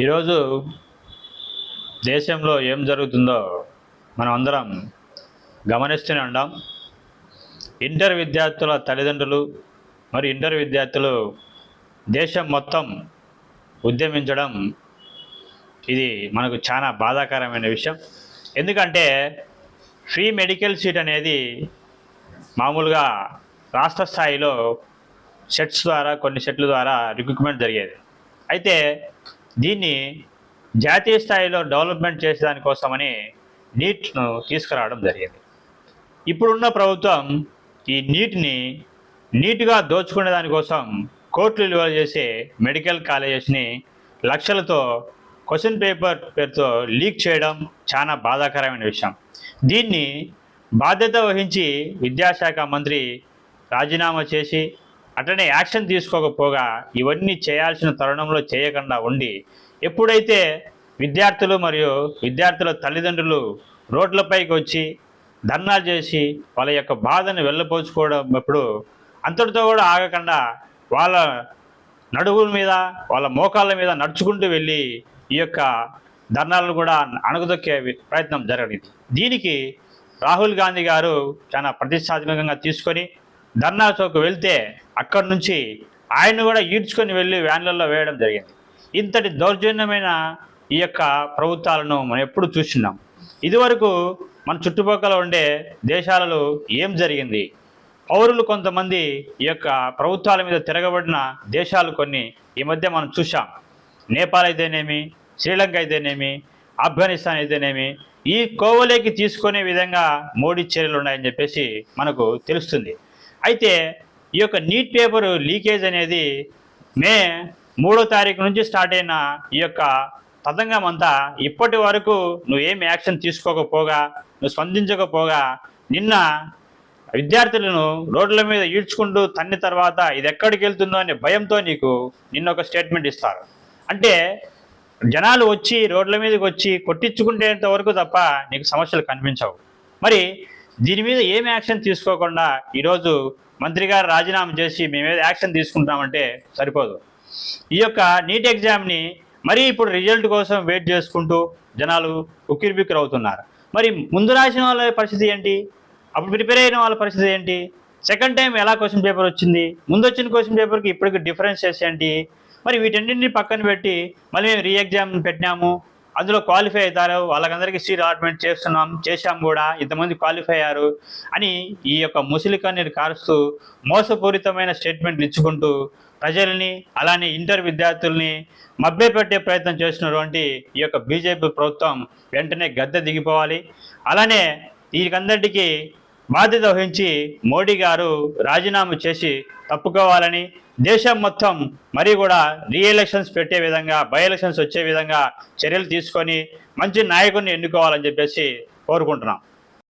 ఈరోజు దేశంలో ఏం జరుగుతుందో మనం అందరం గమనిస్తూనే ఉన్నాం. ఇంటర్ విద్యార్థుల తల్లిదండ్రులు మరియు ఇంటర్ విద్యార్థులు దేశం మొత్తం ఉద్యమించడం ఇది మనకు చాలా బాధాకరమైన విషయం. ఎందుకంటే ఫ్రీ మెడికల్ సీట్ అనేది మామూలుగా రాష్ట్ర స్థాయిలో కొన్ని సెట్ల ద్వారా రిక్రూట్మెంట్ జరిగేది. అయితే దీన్ని జాతీయ స్థాయిలో డెవలప్మెంట్ చేసేదానికోసమని నీట్ను తీసుకురావడం జరిగింది. ఇప్పుడున్న ప్రభుత్వం ఈ నీట్గా దోచుకునే దానికోసం కోట్లు విలువ చేసే మెడికల్ కాలేజెస్ని లక్షలతో క్వశ్చన్ పేపర్ పేరుతో లీక్ చేయడం చాలా బాధాకరమైన విషయం. దీన్ని బాధ్యత వహించి విద్యాశాఖ మంత్రి రాజీనామా చేసి అట్లనే యాక్షన్ తీసుకోకపోగా ఇవన్నీ చేయాల్సిన తరుణంలో చేయకుండా ఉండి ఎప్పుడైతే విద్యార్థులు మరియు విద్యార్థుల తల్లిదండ్రులు రోడ్లపైకి వచ్చి ధర్నాలు చేసి వాళ్ళ యొక్క బాధను వెళ్ళపోచుకోవడం అంతటితో కూడా ఆగకుండా వాళ్ళ నడువుల మీద వాళ్ళ మోకాళ్ళ మీద నడుచుకుంటూ వెళ్ళి ఈ యొక్క ధర్నాలను కూడా అణగదొక్కే ప్రయత్నం జరిగింది. దీనికి రాహుల్ గాంధీ గారు చాలా ప్రతిష్టాత్మకంగా తీసుకొని ధర్నా చౌక్ వెళ్తే అక్కడి నుంచి ఆయన్ని కూడా ఈడ్చుకొని వెళ్ళి వ్యాన్లలో వేయడం జరిగింది. ఇంతటి దౌర్జన్యమైన ఈ యొక్క ప్రభుత్వాలను మనం ఎప్పుడు చూస్తున్నాం. ఇదివరకు మన చుట్టుపక్కల ఉండే దేశాలలో ఏం జరిగింది? పౌరులు కొంతమంది ఈ యొక్క ప్రభుత్వాల మీద తిరగబడిన దేశాలు కొన్ని ఈ మధ్య మనం చూసాం. నేపాల్ అయితేనేమి, శ్రీలంక అయితేనేమి, ఆఫ్ఘనిస్తాన్ అయితేనేమి, ఈ కోవలోకి తీసుకునే విధంగా మోడీ చర్యలు ఉన్నాయని చెప్పేసి మనకు తెలుస్తుంది. అయితే ఈ యొక్క నీట్ పేపర్ లీకేజ్ అనేది మే 3వ తారీఖు నుంచి స్టార్ట్ అయిన ఈ యొక్క తతంగం అంతా ఇప్పటి వరకు నువ్వేం యాక్షన్ తీసుకోకపోగా, నువ్వు స్పందించకపోగా నిన్న విద్యార్థులను రోడ్ల మీద ఈడ్చుకుంటూ తన్ని తర్వాత ఇది ఎక్కడికి వెళ్తుందో అనే భయంతో నిన్న ఒక స్టేట్మెంట్ ఇస్తారు. అంటే జనాలు వచ్చి రోడ్ల మీదకి వచ్చి కొట్టించుకుంటేంత వరకు తప్ప నీకు సమస్యలు కనిపించవు. మరి దీని మీద ఏం యాక్షన్ తీసుకోకుండా ఈరోజు మంత్రి గారు రాజీనామా చేసి మేమేదో యాక్షన్ తీసుకుంటామంటే సరిపోదు. ఈ యొక్క నీట్ ఎగ్జామ్ని మరి ఇప్పుడు రిజల్ట్ కోసం వెయిట్ చేసుకుంటూ జనాలు ఉక్కిరిబిక్కిరి అవుతున్నారు. మరి ముందు రాసిన వాళ్ళ పరిస్థితి ఏంటి? అప్పుడు ప్రిపేర్ అయిన వాళ్ళ పరిస్థితి ఏంటి? సెకండ్ టైం ఎలా క్వశ్చన్ పేపర్ వచ్చింది? ముందు వచ్చిన క్వశ్చన్ పేపర్కి ఇప్పటికి డిఫరెన్సెస్ ఏంటి? మరి వీటన్నింటినీ పక్కన పెట్టి మళ్ళీ మేము రీ ఎగ్జామ్ పెట్టినాము, అందులో క్వాలిఫై అవుతారు, వాళ్ళకందరికీ సీట్ అలాట్మెంట్ చేశాం కూడా, ఇంతమంది క్వాలిఫై అయ్యారు అని ఈ యొక్క ముసలి కన్నీరు కారుస్తూ మోసపూరితమైన స్టేట్మెంట్లు ఇచ్చుకుంటూ ప్రజల్ని అలానే ఇంటర్ విద్యార్థుల్ని మభ్యపెట్టే ప్రయత్నం చేసినటువంటి ఈ యొక్క బీజేపీ ప్రభుత్వం వెంటనే గద్దె దిగిపోవాలి. అలానే వీరికందరికీ బాధ్యత వహించి మోడీ గారు రాజీనామా చేసి తప్పుకోవాలని, దేశం మొత్తం మరీ కూడా రీఎలక్షన్స్ పెట్టే విధంగా, బై ఎలక్షన్స్ వచ్చే విధంగా చర్యలు తీసుకొని మంచి నాయకుడిని ఎన్నుకోవాలని చెప్పేసి కోరుకుంటున్నాం.